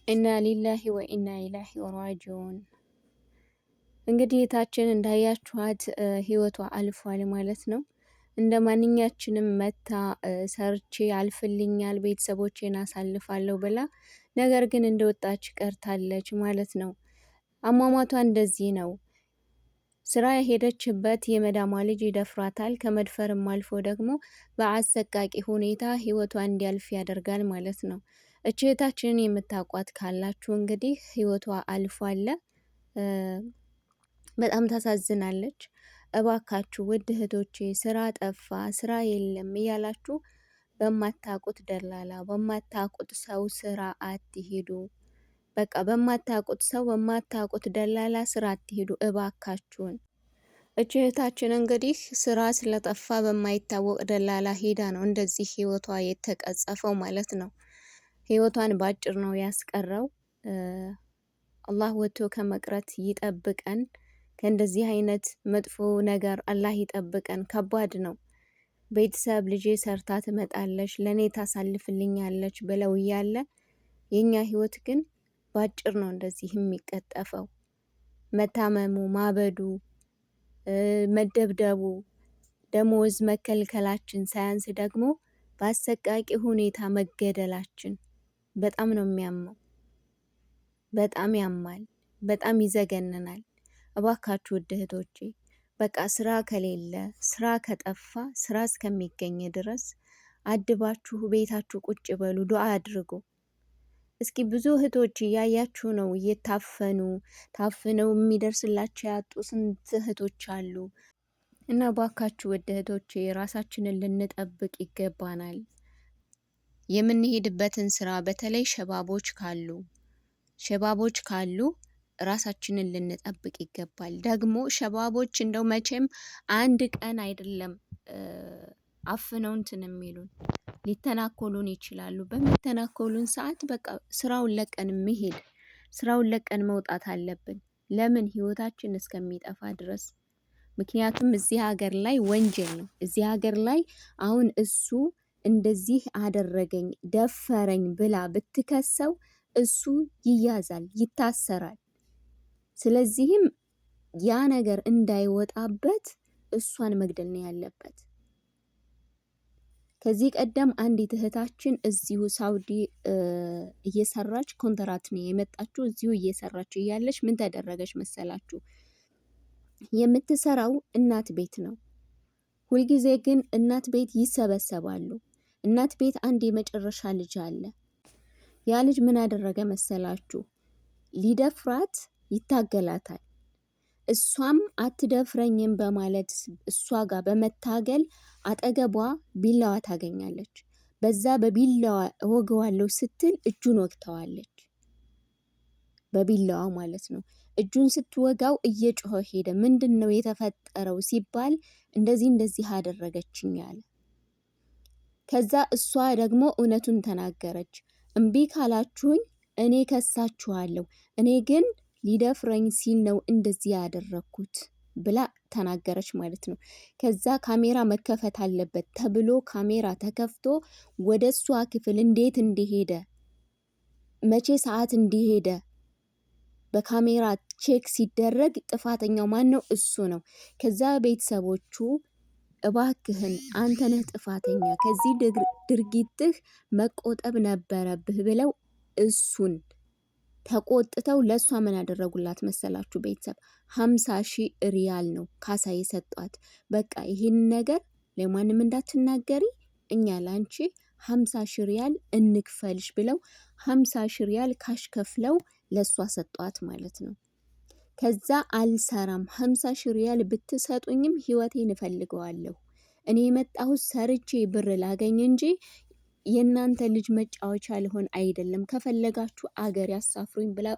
ኢና ሊላሂ ወኢና ኢላሂ ራጂዑን። እንግዲህ እህታችን እንዳያችኋት ህይወቷ አልፏል ማለት ነው። እንደ ማንኛችንም መታ ሰርቼ አልፍልኛል ቤተሰቦቼን አሳልፋለሁ ብላ ነገር ግን እንደወጣች ቀርታለች ማለት ነው። አሟሟቷ እንደዚህ ነው። ስራ የሄደችበት የመዳሟ ልጅ ይደፍራታል። ከመድፈርም አልፎ ደግሞ በአሰቃቂ ሁኔታ ህይወቷ እንዲያልፍ ያደርጋል ማለት ነው። እህታችንን የምታውቋት ካላችሁ እንግዲህ ህይወቷ አልፏል። በጣም ታሳዝናለች። እባካችሁ ውድ እህቶቼ ስራ ጠፋ፣ ስራ የለም እያላችሁ በማታውቁት ደላላ፣ በማታውቁት ሰው ስራ አትሄዱ። በቃ በማታውቁት ሰው፣ በማታውቁት ደላላ ስራ አትሄዱ እባካችሁን። እህታችን እንግዲህ ስራ ስለጠፋ በማይታወቅ ደላላ ሄዳ ነው እንደዚህ ህይወቷ የተቀጸፈው ማለት ነው። ህይወቷን ባጭር ነው ያስቀረው። አላህ ወጥቶ ከመቅረት ይጠብቀን። ከእንደዚህ አይነት መጥፎ ነገር አላህ ይጠብቀን። ከባድ ነው። ቤተሰብ ልጄ ሰርታ ትመጣለች፣ ለኔ ታሳልፍልኛለች ብለው እያለ የኛ ህይወት ግን ባጭር ነው እንደዚህ የሚቀጠፈው። መታመሙ፣ ማበዱ፣ መደብደቡ፣ ደሞዝ መከልከላችን ሳያንስ ደግሞ በአሰቃቂ ሁኔታ መገደላችን በጣም ነው የሚያመው። በጣም ያማል፣ በጣም ይዘገንናል። እባካችሁ ውድ እህቶቼ በቃ ስራ ከሌለ፣ ስራ ከጠፋ፣ ስራ እስከሚገኝ ድረስ አድባችሁ ቤታችሁ ቁጭ በሉ፣ ዱዓ አድርጉ። እስኪ ብዙ እህቶች እያያችሁ ነው፣ ታፍነው የሚደርስላቸው ያጡ ስንት እህቶች አሉ። እና እባካችሁ ውድ እህቶቼ ራሳችንን ልንጠብቅ ይገባናል። የምንሄድበትን ስራ በተለይ ሸባቦች ካሉ ራሳችንን ልንጠብቅ ይገባል። ደግሞ ሸባቦች እንደው መቼም አንድ ቀን አይደለም አፍነው እንትን የሚሉን ሊተናኮሉን ይችላሉ። በሚተናኮሉን ሰዓት በቃ ስራውን ለቀን ስራውን ለቀን መውጣት አለብን። ለምን ህይወታችን እስከሚጠፋ ድረስ። ምክንያቱም እዚህ ሀገር ላይ ወንጀል ነው። እዚህ ሀገር ላይ አሁን እሱ እንደዚህ አደረገኝ ደፈረኝ ብላ ብትከሰው እሱ ይያዛል፣ ይታሰራል። ስለዚህም ያ ነገር እንዳይወጣበት እሷን መግደል ነው ያለበት። ከዚህ ቀደም አንዲት እህታችን እዚሁ ሳውዲ እየሰራች ኮንትራት ነው የመጣችው። እዚሁ እየሰራች እያለች ምን ተደረገች መሰላችሁ? የምትሰራው እናት ቤት ነው። ሁልጊዜ ግን እናት ቤት ይሰበሰባሉ። እናት ቤት አንድ የመጨረሻ ልጅ አለ። ያ ልጅ ምን አደረገ መሰላችሁ? ሊደፍራት ይታገላታል። እሷም አትደፍረኝም በማለት እሷ ጋር በመታገል አጠገቧ ቢላዋ ታገኛለች። በዛ በቢላዋ እወገዋለሁ ስትል እጁን ወግተዋለች። በቢላዋ ማለት ነው። እጁን ስትወጋው እየጮኸ ሄደ። ምንድን ነው የተፈጠረው ሲባል እንደዚህ አደረገችኝ አለ። ከዛ እሷ ደግሞ እውነቱን ተናገረች። እምቢ ካላችሁኝ እኔ ከሳችኋለሁ፣ እኔ ግን ሊደፍረኝ ሲል ነው እንደዚህ ያደረኩት ብላ ተናገረች ማለት ነው። ከዛ ካሜራ መከፈት አለበት ተብሎ ካሜራ ተከፍቶ ወደ እሷ ክፍል እንዴት እንደሄደ መቼ ሰዓት እንደሄደ በካሜራ ቼክ ሲደረግ ጥፋተኛው ማን ነው? እሱ ነው። ከዛ ቤተሰቦቹ እባክህን አንተ ነህ ጥፋተኛ፣ ከዚህ ድርጊትህ መቆጠብ ነበረብህ ብለው እሱን ተቆጥተው ለእሷ ምን ያደረጉላት መሰላችሁ? ቤተሰብ 50,000 ሪያል ነው ካሳ የሰጧት። በቃ ይህን ነገር ለማንም እንዳትናገሪ፣ እኛ ላንቺ 50,000 ሪያል እንክፈልሽ ብለው 50,000 ሪያል ካሽ ከፍለው ለእሷ ሰጧት ማለት ነው። ከዛ አልሰራም፣ 50,000 ሪያል ብትሰጡኝም ህይወቴን እፈልገዋለሁ፣ እኔ የመጣሁት ሰርቼ ብር ላገኝ እንጂ የእናንተ ልጅ መጫወቻ ሊሆን አይደለም፣ ከፈለጋችሁ አገር ያሳፍሩኝ ብላ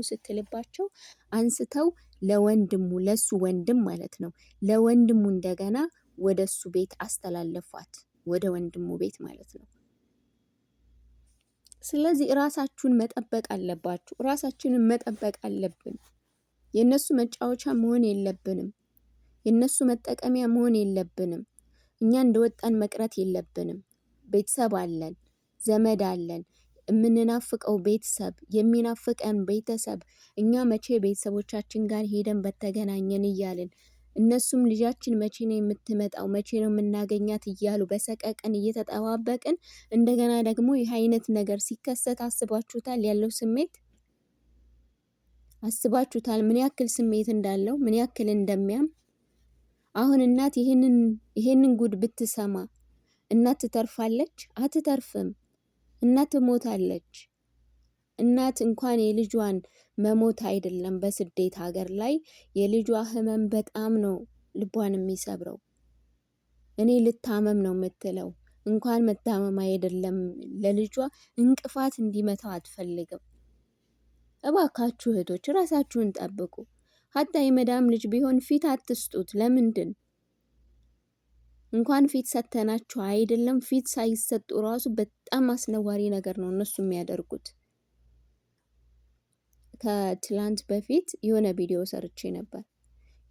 ስትልባቸው አንስተው ለወንድሙ፣ ለሱ ወንድም ማለት ነው፣ ለወንድሙ እንደገና ወደ እሱ ቤት አስተላለፏት፣ ወደ ወንድሙ ቤት ማለት ነው። ስለዚህ ራሳችሁን መጠበቅ አለባችሁ። ራሳችንን መጠበቅ አለብን። የነሱ መጫወቻ መሆን የለብንም። የነሱ መጠቀሚያ መሆን የለብንም። እኛ እንደወጣን መቅረት የለብንም። ቤተሰብ አለን፣ ዘመድ አለን። የምንናፍቀው ቤተሰብ የሚናፍቀን ቤተሰብ እኛ መቼ ቤተሰቦቻችን ጋር ሄደን በተገናኘን እያልን እነሱም ልጃችን መቼ ነው የምትመጣው መቼ ነው የምናገኛት እያሉ በሰቀቀን እየተጠባበቅን እንደገና ደግሞ ይህ አይነት ነገር ሲከሰት አስባችሁታል? ያለው ስሜት አስባችሁታል? ምን ያክል ስሜት እንዳለው ምን ያክል እንደሚያም። አሁን እናት ይሄንን ጉድ ብትሰማ እናት ትተርፋለች? አትተርፍም። እናት ትሞታለች። እናት እንኳን የልጇን መሞት አይደለም በስደት ሀገር ላይ የልጇ ህመም በጣም ነው ልቧን የሚሰብረው። እኔ ልታመም ነው የምትለው። እንኳን መታመም አይደለም ለልጇ እንቅፋት እንዲመታው አትፈልግም። እባካችሁ እህቶች ራሳችሁን ጠብቁ። ሀታ የመዳም ልጅ ቢሆን ፊት አትስጡት። ለምንድን እንኳን ፊት ሰተናቸው አይደለም ፊት ሳይሰጡ ራሱ በጣም አስነዋሪ ነገር ነው እነሱ የሚያደርጉት። ከትላንት በፊት የሆነ ቪዲዮ ሰርቼ ነበር።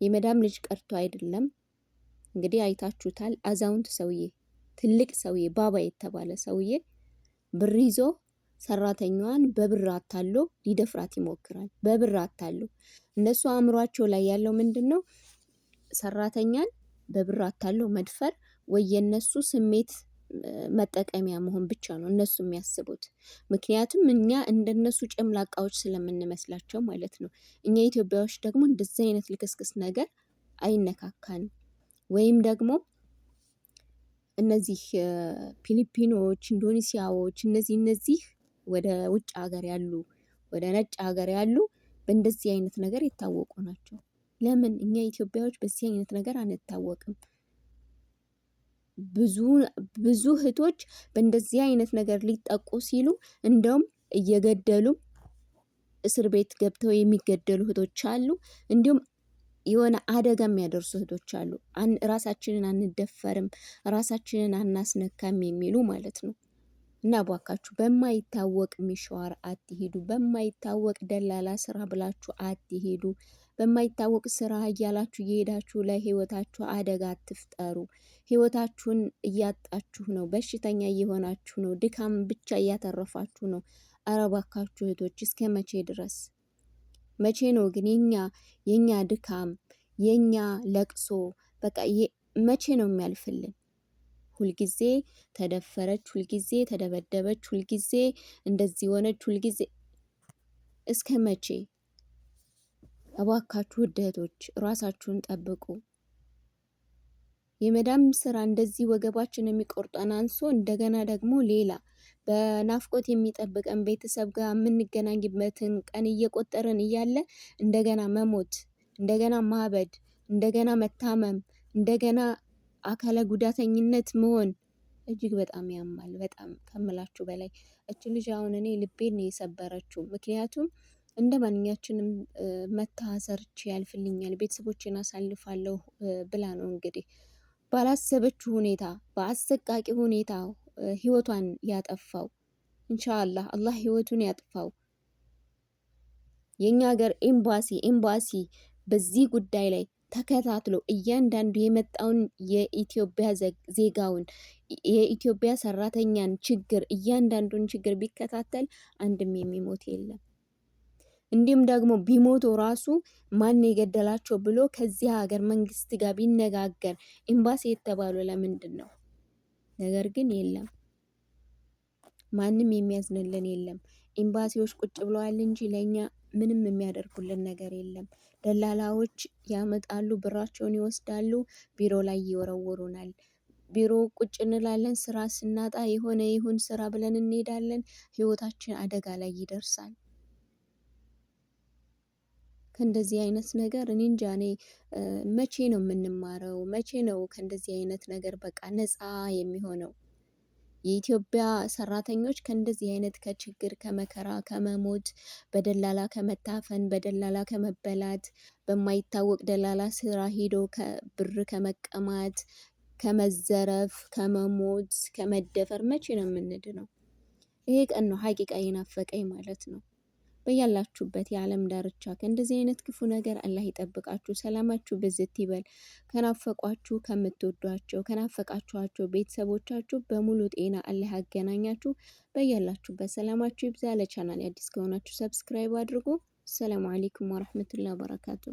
የመዳም ልጅ ቀርቶ አይደለም እንግዲህ አይታችሁታል። አዛውንት ሰውዬ ትልቅ ሰውዬ ባባ የተባለ ሰውዬ ብር ይዞ ሰራተኛዋን በብር አታሎ ሊደፍራት ይሞክራል። በብር አታሎ እነሱ አእምሯቸው ላይ ያለው ምንድን ነው? ሰራተኛን በብር አታሎ መድፈር ወይ የነሱ ስሜት መጠቀሚያ መሆን ብቻ ነው እነሱ የሚያስቡት። ምክንያቱም እኛ እንደነሱ ጨምላቃዎች ስለምንመስላቸው ማለት ነው። እኛ ኢትዮጵያዎች ደግሞ እንደዚህ አይነት ልክስክስ ነገር አይነካካንም። ወይም ደግሞ እነዚህ ፊሊፒኖች፣ ኢንዶኔሲያዎች እነዚህ ወደ ውጭ ሀገር ያሉ ወደ ነጭ ሀገር ያሉ በእንደዚህ አይነት ነገር የታወቁ ናቸው። ለምን እኛ ኢትዮጵያዎች በዚህ አይነት ነገር አንታወቅም? ብዙ እህቶች በእንደዚህ አይነት ነገር ሊጠቁ ሲሉ እንደውም እየገደሉ እስር ቤት ገብተው የሚገደሉ እህቶች አሉ። እንዲሁም የሆነ አደጋ የሚያደርሱ እህቶች አሉ። ራሳችንን አንደፈርም፣ ራሳችንን አናስነካም የሚሉ ማለት ነው። እና እባካችሁ በማይታወቅ ሚሽዋር አትሄዱ። በማይታወቅ ደላላ ስራ ብላችሁ አትሄዱ። በማይታወቅ ስራ እያላችሁ እየሄዳችሁ ለህይወታችሁ አደጋ አትፍጠሩ። ህይወታችሁን እያጣችሁ ነው። በሽተኛ እየሆናችሁ ነው። ድካም ብቻ እያተረፋችሁ ነው። ኧረ እባካችሁ እህቶች እስከ መቼ ድረስ? መቼ ነው ግን የኛ ድካም የኛ ለቅሶ በቃ መቼ ነው የሚያልፍልን? ሁልጊዜ ተደፈረች፣ ሁልጊዜ ተደበደበች፣ ሁልጊዜ እንደዚህ ሆነች፣ ሁልጊዜ እስከ መቼ? እባካችሁ ውድ እህቶች ራሳችሁን ጠብቁ። የመዳም ስራ እንደዚህ ወገባችን የሚቆርጠን አንሶ እንደገና ደግሞ ሌላ በናፍቆት የሚጠብቀን ቤተሰብ ጋር የምንገናኝበትን ቀን እየቆጠርን እያለ እንደገና መሞት፣ እንደገና ማበድ፣ እንደገና መታመም፣ እንደገና አካለ ጉዳተኝነት መሆን እጅግ በጣም ያማል። በጣም ከምላችሁ በላይ እች ልጅ አሁን እኔ ልቤን ነው የሰበረችው። ምክንያቱም እንደ ማንኛችንም መታ ሰርቼ ያልፍልኛል ቤተሰቦቼን አሳልፋለሁ ብላ ነው እንግዲህ ባላሰበችው ሁኔታ በአሰቃቂ ሁኔታ ህይወቷን ያጠፋው። ኢንሻአላህ አላህ ህይወቱን ያጥፋው። የኛ ሀገር ኤምባሲ በዚህ ጉዳይ ላይ ተከታትሎ እያንዳንዱ የመጣውን የኢትዮጵያ ዜጋውን የኢትዮጵያ ሰራተኛን ችግር እያንዳንዱን ችግር ቢከታተል አንድም የሚሞት የለም። እንዲሁም ደግሞ ቢሞቱ ራሱ ማን የገደላቸው ብሎ ከዚህ ሀገር መንግስት ጋር ቢነጋገር ኤምባሲ የተባለው ለምንድን ነው? ነገር ግን የለም፣ ማንም የሚያዝንልን የለም። ኤምባሲዎች ቁጭ ብለዋል እንጂ ለኛ ምንም የሚያደርጉልን ነገር የለም። ደላላዎች ያመጣሉ፣ ብራቸውን ይወስዳሉ፣ ቢሮ ላይ ይወረውሩናል። ቢሮ ቁጭ እንላለን። ስራ ስናጣ የሆነ ይሁን ስራ ብለን እንሄዳለን። ህይወታችን አደጋ ላይ ይደርሳል። ከእንደዚህ አይነት ነገር እኔ እንጃ። እኔ መቼ ነው የምንማረው? መቼ ነው ከእንደዚህ አይነት ነገር በቃ ነፃ የሚሆነው? የኢትዮጵያ ሰራተኞች ከእንደዚህ አይነት ከችግር፣ ከመከራ፣ ከመሞት፣ በደላላ ከመታፈን፣ በደላላ ከመበላት፣ በማይታወቅ ደላላ ስራ ሄዶ ብር ከመቀማት፣ ከመዘረፍ፣ ከመሞት፣ ከመደፈር መቼ ነው የምንድነው? ይሄ ቀን ነው ሀቂቃ የናፈቀኝ ማለት ነው። በያላችሁበት የዓለም ዳርቻ ከእንደዚህ አይነት ክፉ ነገር አላህ ይጠብቃችሁ። ሰላማችሁ ብዝት ይበል። ከናፈቋችሁ ከምትወዷቸው ከናፈቃችኋቸው ቤተሰቦቻችሁ በሙሉ ጤና አላህ ያገናኛችሁ። በያላችሁበት ሰላማችሁ ይብዛ። ለቻናል አዲስ ከሆናችሁ ሰብስክራይብ አድርጉ። ሰላም አለይኩም ወራህመቱላሂ ወበረካቱ።